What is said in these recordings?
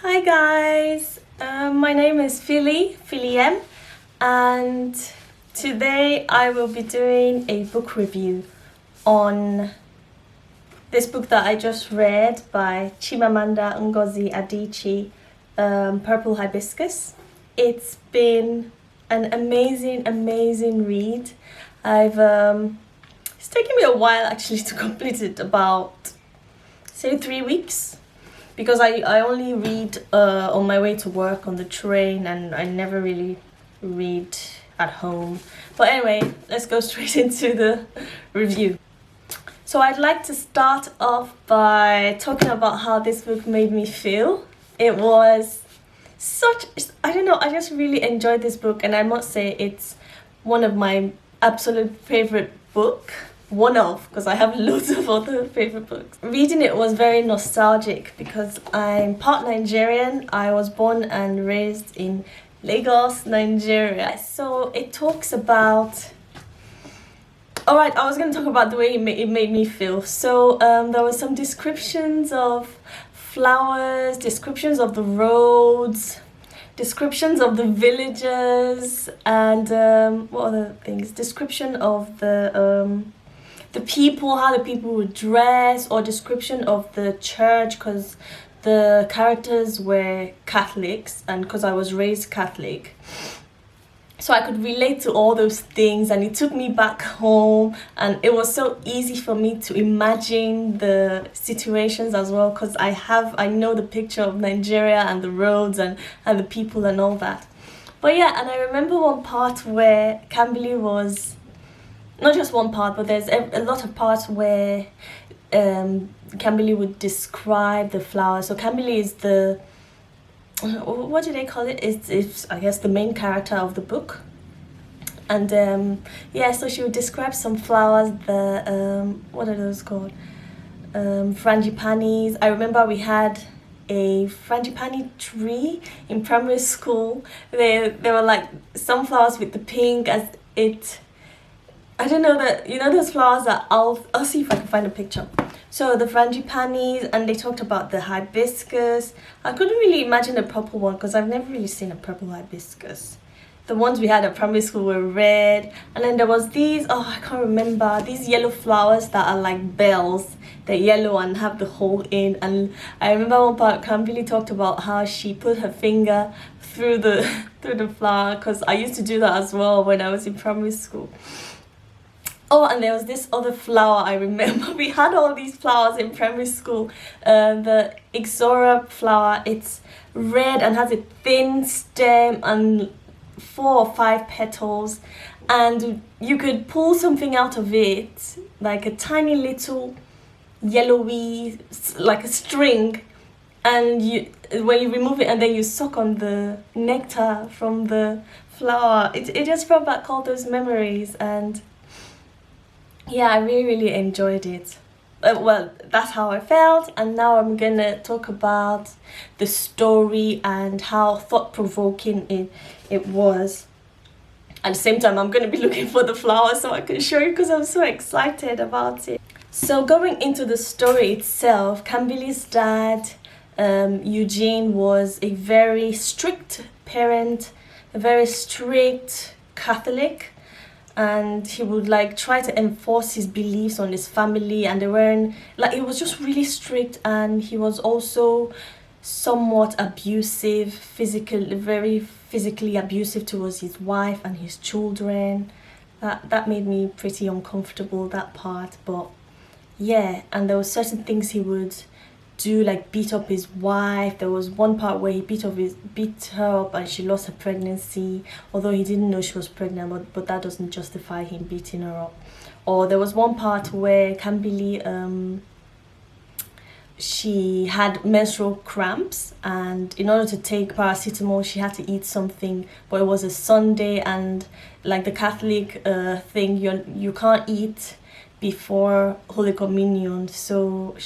Hi guys, my name is PhillyAime, and today I will be doing a book review on this book that I just read by Chimamanda Ngozi Adichie, Purple Hibiscus. It's been an amazing read. It's taken me a while actually to complete it, about say 3 weeks. Because I only read on my way to work on the train, and I never really read at home. But anyway, let's go straight into the review. So I'd like to start off by talking about how this book made me feel. It was I don't know, I just really enjoyed this book, and I must say it's one of my absolute favorite book. Because I have loads of other favorite books. Reading it was very nostalgic because I'm part Nigerian. I was born and raised in Lagos, Nigeria. So it talks about... Alright, I was going to talk about the way it made me feel. So there were some descriptions of flowers, descriptions of the roads, descriptions of the villages, and what other things? Description of the people, how the people would dress, or description of the church, because the characters were Catholics, and because I was raised Catholic, so I could relate to all those things, and it took me back home, and it was so easy for me to imagine the situations as well, because I know the picture of Nigeria and the roads and the people and all that. But yeah, and I remember one part where Kambili was... Not just one part, but there's a lot of parts where Kambili would describe the flowers. So Kambili is the... what do they call it? It's I guess the main character of the book. And yeah, so she would describe some flowers, what are those called? Frangipanis. I remember we had a frangipani tree in primary school. There were like some flowers with the pink as it... I don't know that, you know those flowers that I'll see if I can find a picture. So the frangipanis, and they talked about the hibiscus. I couldn't really imagine a purple one because I've never really seen a purple hibiscus. The ones we had at primary school were red, and then there was these, I can't remember, these yellow flowers that are like bells. They're yellow and have the hole in, and I remember one part Kambili talked about how she put her finger through the flower, because I used to do that as well when I was in primary school. Oh, and there was this other flower I remember. We had all these flowers in primary school. The Ixora flower, it's red and has a thin stem and 4 or 5 petals. And you could pull something out of it, like a tiny little yellowy, like a string. And when you remove it and then you suck on the nectar from the flower, it just brought back all those memories. And yeah, I really enjoyed it. Well, that's how I felt, and now I'm gonna talk about the story and how thought-provoking it was. At the same time, I'm gonna be looking for the flowers so I can show you, because I'm so excited about it. So going into the story itself, Kambili's dad, Eugene, was a very strict parent, a very strict Catholic. And he would like try to enforce his beliefs on his family, and they weren't like, it was just really strict. And he was also somewhat abusive, very physically abusive towards his wife and his children. That made me pretty uncomfortable, that part. But yeah, and there were certain things he would do, like beat up his wife. There was one part where he beat her up and she lost her pregnancy, although he didn't know she was pregnant, but that doesn't justify him beating her up. Or there was one part where Kambili, she had menstrual cramps, and in order to take paracetamol she had to eat something, but it was a Sunday, and like the Catholic thing, you can't eat before Holy Communion, so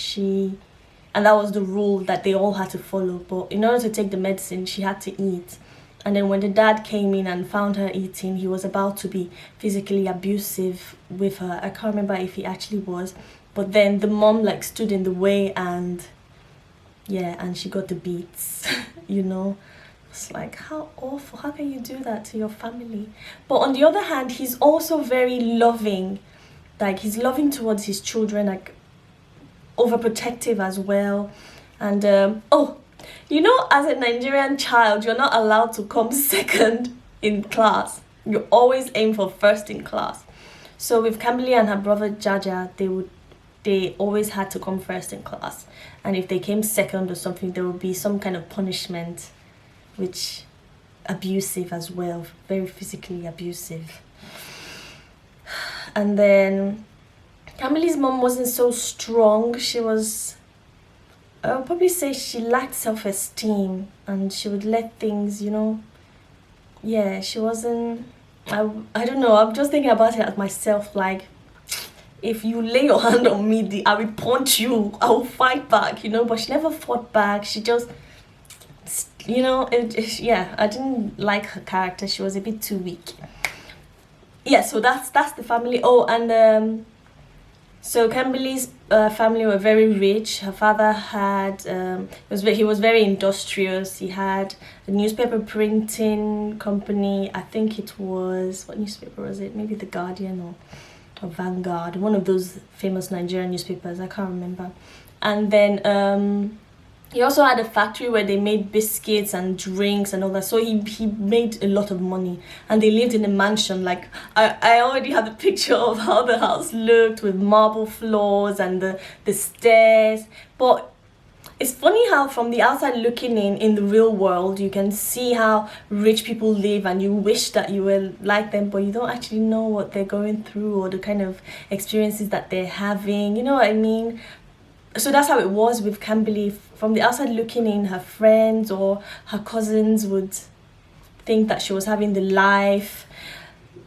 and that was the rule that they all had to follow. But in order to take the medicine, she had to eat. And then when the dad came in and found her eating, he was about to be physically abusive with her. I can't remember if he actually was. But then the mom like stood in the way, and yeah, and she got the beats. you know. It's like, how awful, how can you do that to your family? But on the other hand, he's also very loving. Like, he's loving towards his children, like overprotective as well. And oh, you know, as a Nigerian child, you're not allowed to come second in class. You always aim for first in class. So with Kambili and her brother Jaja, they always had to come first in class. And if they came second or something, there would be some kind of punishment, which abusive as well, very physically abusive. And then Kambili's mom wasn't so strong. She was, I would probably say she lacked self-esteem, and she would let things, you know, yeah, she wasn't, I don't know, I'm just thinking about it as myself, like, if you lay your hand on me, I will punch you, I will fight back, you know. But she never fought back. She just, you know, yeah, I didn't like her character. She was a bit too weak. Yeah, so that's the family. Oh, and so Kambili's family were very rich. Her father had he was very industrious. He had a newspaper printing company. I think it was, what newspaper was it? Maybe The Guardian or Vanguard, one of those famous Nigerian newspapers, I can't remember. And then he also had a factory where they made biscuits and drinks and all that, so he made a lot of money. And they lived in a mansion. Like, I already have a picture of how the house looked, with marble floors and the stairs. But it's funny how from the outside looking in the real world, you can see how rich people live, and you wish that you were like them, but you don't actually know what they're going through or the kind of experiences that they're having, you know what I mean? So that's how it was with Kambili. From the outside looking in, her friends or her cousins would think that she was having the life,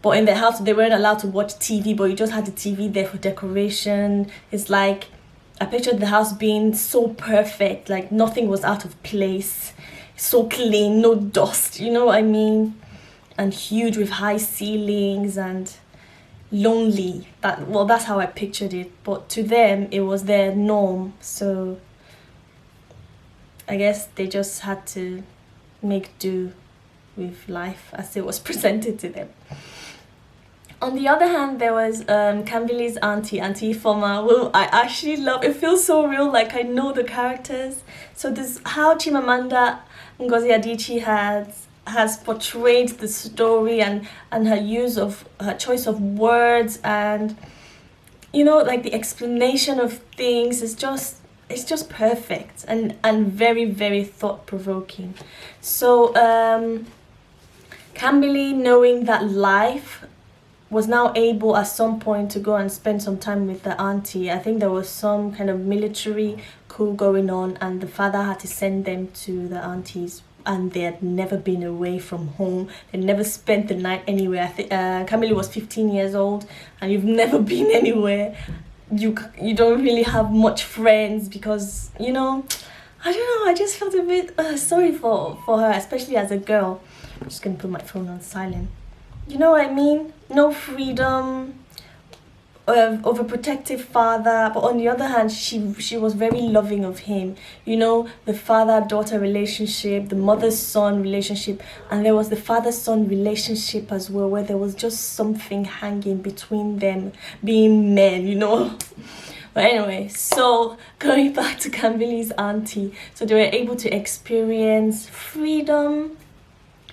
but in their house they weren't allowed to watch TV, but you just had the TV there for decoration. It's like, I pictured the house being so perfect, like nothing was out of place, so clean, no dust, you know what I mean? And huge with high ceilings and lonely. That's how I pictured it. But to them, it was their norm. So I guess they just had to make do with life as it was presented to them. On the other hand, there was Kambili's auntie Ifoma, who I actually love. It feels so real, like I know the characters. So this how Chimamanda Ngozi Adichie has portrayed the story, and her choice of words, and you know, like the explanation of things is just, it's just perfect and very, very thought-provoking. So Kambili, knowing that life, was now able at some point to go and spend some time with the auntie. I think there was some kind of military coup going on, and the father had to send them to the auntie's, and they had never been away from home. They never spent the night anywhere. I think Kambili was 15 years old, and you've never been anywhere. You don't really have much friends, because, you know, I don't know, I just felt a bit sorry for her, especially as a girl. I'm just gonna put my phone on silent. You know what I mean? No freedom, overprotective father, but on the other hand, she was very loving of him. You know, the father-daughter relationship, the mother-son relationship, and there was the father-son relationship as well, where there was just something hanging between them, being men, you know. But anyway, so going back to Kambili's auntie, so they were able to experience freedom.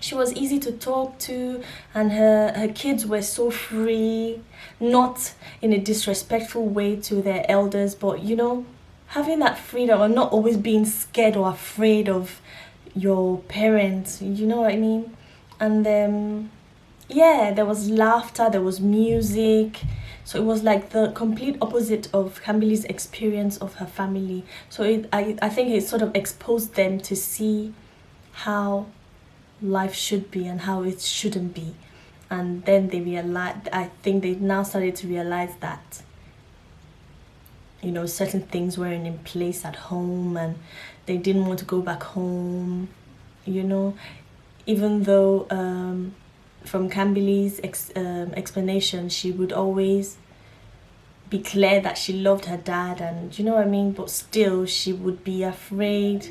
She was easy to talk to, and her kids were so free, not in a disrespectful way to their elders, but, you know, having that freedom and not always being scared or afraid of your parents, you know what I mean? And yeah, there was laughter, there was music. So it was like the complete opposite of Kambili's experience of her family. So I think it sort of exposed them to see how life should be and how it shouldn't be. And then they realized, I think they now started to realize that, you know, certain things weren't in place at home, and they didn't want to go back home, you know, even though from Kambili's explanation, she would always be clear that she loved her dad, and you know what I mean, but still she would be afraid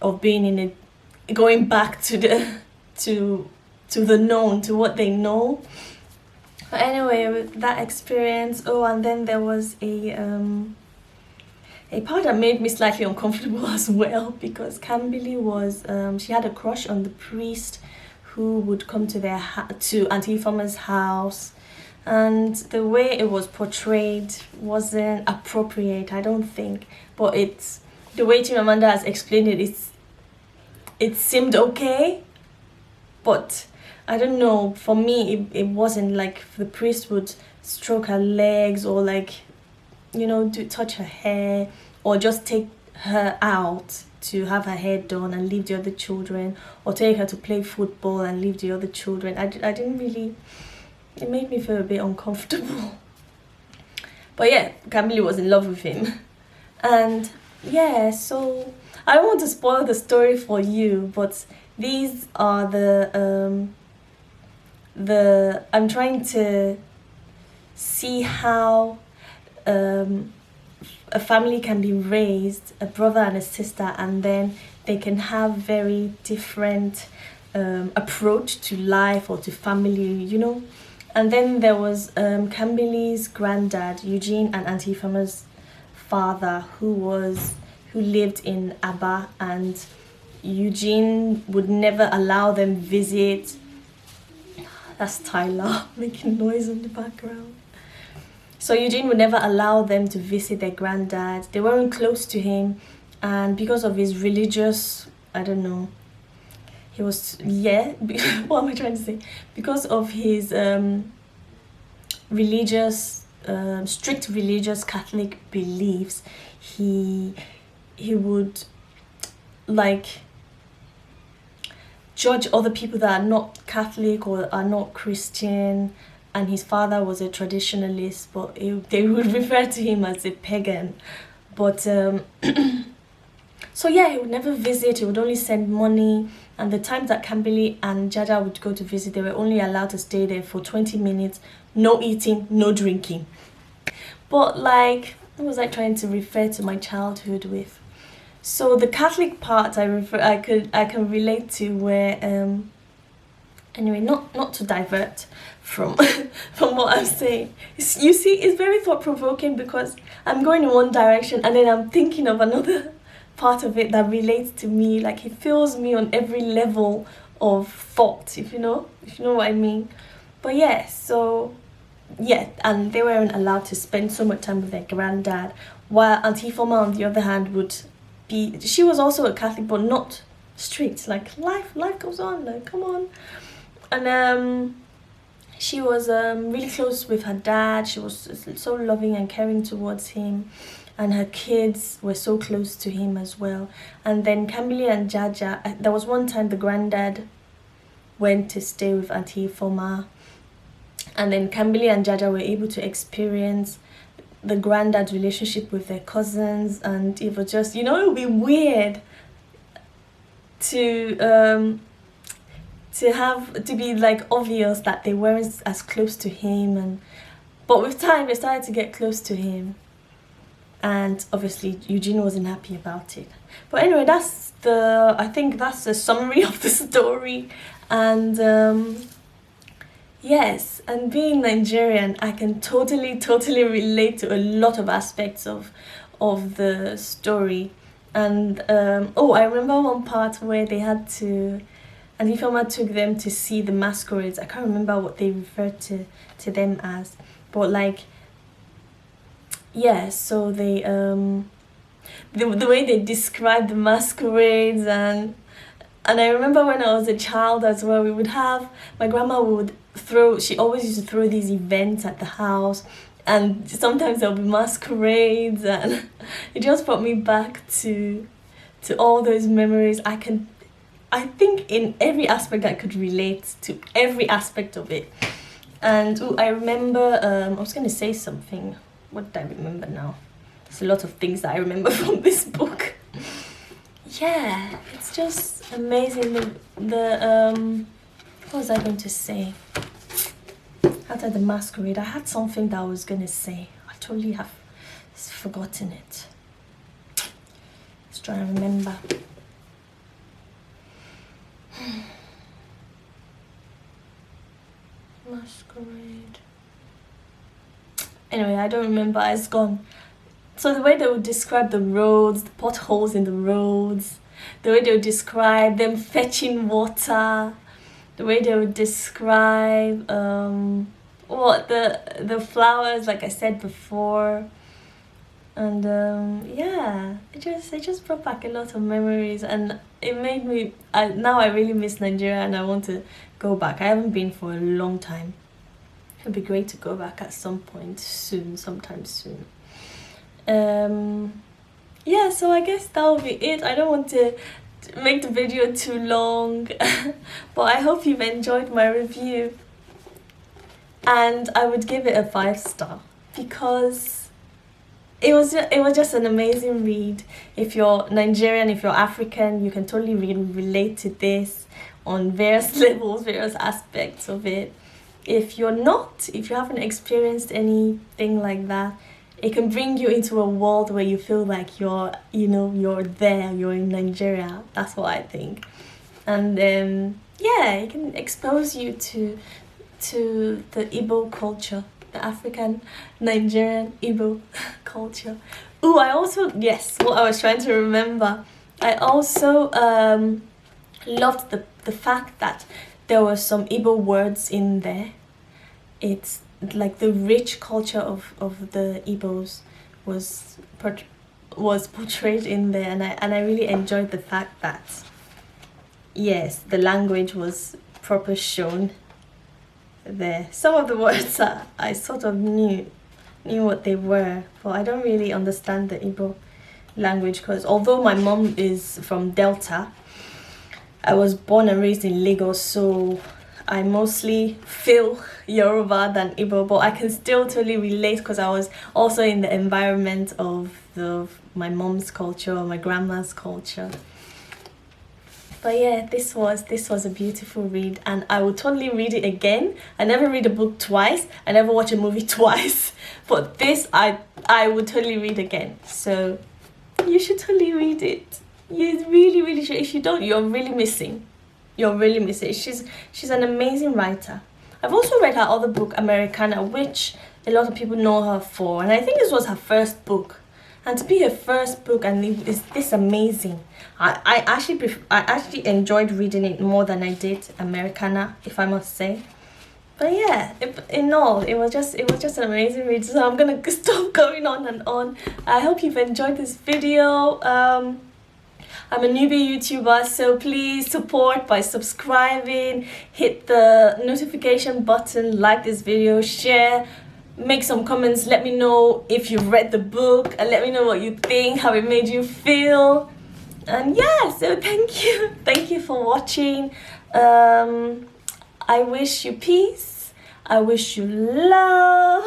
of being in it, going back to the to the known, to what they know. But anyway, with that experience, oh, and then there was a part that made me slightly uncomfortable as well, because Camberly was she had a crush on the priest who would come to to Auntie Ifeoma's house, and the way it was portrayed wasn't appropriate, I don't think. But it's the way Chimamanda has explained it. It seemed okay, but I don't know. For me, it wasn't. Like, the priest would stroke her legs, or like, touch her hair, or just take her out to have her hair done and leave the other children, or take her to play football and leave the other children. I didn't really. It made me feel a bit uncomfortable. But yeah, Camille was in love with him, and yeah. So I don't want to spoil the story for you, but these are the I'm trying to see how a family can be raised, a brother and a sister, and then they can have very different approach to life or to family. And then there was Camberly's granddad, Eugene, and Auntie Ifeoma's father, who lived in Aba, and Eugene would never allow them visit. That's Tyler making noise in the background. So Eugene would never allow them to visit their granddad. They weren't close to him, and because of his religious, I don't know, he was, yeah, what am I trying to say? Because of his strict religious Catholic beliefs, he would, like, judge other people that are not Catholic or are not Christian. And his father was a traditionalist, but they would refer to him as a pagan. But so yeah, he would never visit. He would only send money. And the times that Camberly and Jaja would go to visit, they were only allowed to stay there for 20 minutes. No eating, no drinking. But like, what was I trying to refer to my childhood with? So the Catholic part I can relate to, where anyway, not to divert from from what I'm saying. You see, it's very thought-provoking, because I'm going in one direction and then I'm thinking of another part of it that relates to me. Like, it fills me on every level of thought, if you know what I mean. But yeah, so yeah, and they weren't allowed to spend so much time with their granddad, while Auntie Ifeoma, on the other hand, she was also a Catholic, but not strict. Like, life goes on, like, come on. And she was really close with her dad. She was so loving and caring towards him, and her kids were so close to him as well. And then Camberly and Jaja, there was one time the granddad went to stay with Auntie Ifeoma, and then Camberly and Jaja were able to experience the granddad's relationship with their cousins, and it was just, it would be weird to be like obvious that they weren't as close to him, but with time they started to get close to him, and obviously Eugene wasn't happy about it. But anyway, I think that's the summary of the story. And yes, and being Nigerian, I can totally relate to a lot of aspects of the story. And I remember one part where they had to, and Ifeoma took them to see the masquerades. I can't remember what they referred to them as, but like, yeah, so they the way they described the masquerades, and I remember when I was a child as well, my grandma she always used to throw these events at the house, and sometimes there'll be masquerades, and it just brought me back to all those memories. I think in every aspect I could relate to every aspect of it. And I remember, I was going to say something. What did I remember now? There's a lot of things that I remember from this book. Yeah, it's just amazing. What was I going to say? After the masquerade, I had something that I was going to say. I totally have forgotten it. Let's try and remember. Masquerade. Anyway, I don't remember. It's gone. So the way they would describe the roads, the potholes in the roads, the way they would describe them fetching water, the way they would describe what the flowers, like I said before, and yeah, it just brought back a lot of memories, and it made me. Now I really miss Nigeria, and I want to go back. I haven't been for a long time. It'd be great to go back at some point soon, sometime soon. Yeah, so I guess that'll be it. I don't want to make the video too long, but I hope you've enjoyed my review, and I would give it a 5-star because it was just an amazing read. If you're Nigerian, if you're African, you can totally relate to this on various levels, various aspects of it. If you're not, if you haven't experienced anything like that, it can bring you into a world where you feel like you're there, you're in Nigeria. That's what I think. And yeah, it can expose you to the Igbo culture, the African Nigerian Igbo culture. Oh, I also, yes, what I was trying to remember, I also loved the fact that there were some Igbo words in there. It's like the rich culture of the Igbos was portrayed in there, and I really enjoyed the fact that, yes, the language was proper shown there. Some of the words I sort of knew what they were, but I don't really understand the Igbo language, because although my mom is from Delta, I was born and raised in Lagos, so I mostly feel Yoruba than Igbo, but I can still totally relate because I was also in the environment of my mom's culture or my grandma's culture. But yeah, this was a beautiful read, and I would totally read it again. I never read a book twice. I never watch a movie twice, but this I would totally read again. So you should totally read it. You really should. If you don't, you're really missing. You're really missing. She's an amazing writer. I've also read her other book, Americana, which a lot of people know her for, and I think this was her first book. And to be her first book and it's this amazing, I actually enjoyed reading it more than I did Americana, if I must say. But yeah, in all, it was just an amazing read. So I'm gonna stop going on and on. I hope you've enjoyed this video. I'm a newbie YouTuber, so please support by subscribing, hit the notification button, like this video, share, make some comments, let me know if you've read the book, and let me know what you think, how it made you feel. And yeah, so thank you for watching. I wish you peace, I wish you love,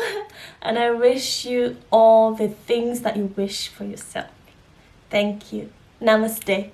and I wish you all the things that you wish for yourself. Thank you. Namaste.